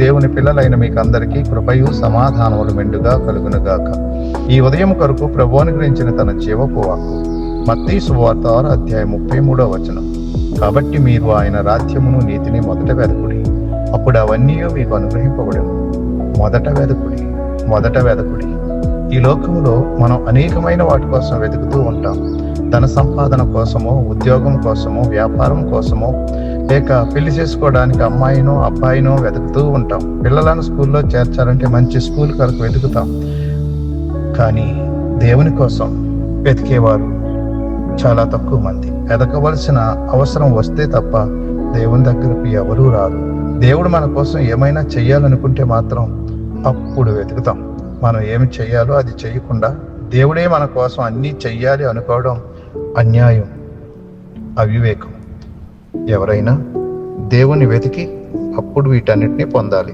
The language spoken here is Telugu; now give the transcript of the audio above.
దేవుని పిల్లలైన మీకందరికీ కృపయు సమాధానములు మెండుగా కలుగునుగాక. ఈ ఉదయం కొరకు ప్రభువుని గురించిన తన జీవపు వాక్కు మత్తయి సువార్త 6:33 కాబట్టి మీరు ఆయన రాజ్యమును నీతిని మొదట వెదకుడి, అప్పుడు అవన్నీ మీకు అనుగ్రహింపబడును. మొదట వెదకుడి. ఈ లోకంలో మనం అనేకమైన వాటి కోసం వెతుకుతూ ఉంటాం. ధన సంపాదన కోసమో, ఉద్యోగం కోసమో, వ్యాపారం కోసమో, లేక పెళ్లి చేసుకోవడానికి అమ్మాయినో అబ్బాయినో వెతుకుతూ ఉంటాం. పిల్లలను స్కూల్లో చేర్చాలంటే మంచి స్కూల్ కొరకు వెతుకుతాం. కానీ దేవుని కోసం వెతికేవారు చాలా తక్కువ మంది. వెతకవలసిన అవసరం వస్తే తప్ప దేవుని దగ్గరకు ఎవరూ రారు. దేవుడు మన కోసం ఏమైనా చెయ్యాలనుకుంటే మాత్రం అప్పుడు వెతుకుతాం. మనం ఏమి చెయ్యాలో అది చెయ్యకుండా దేవుడే మన కోసం అన్నీ చెయ్యాలి అనుకోవడం అన్యాయం, అవివేకం. ఎవరైనా దేవుని వెతికి అప్పుడు వీటన్నిటిని పొందాలి.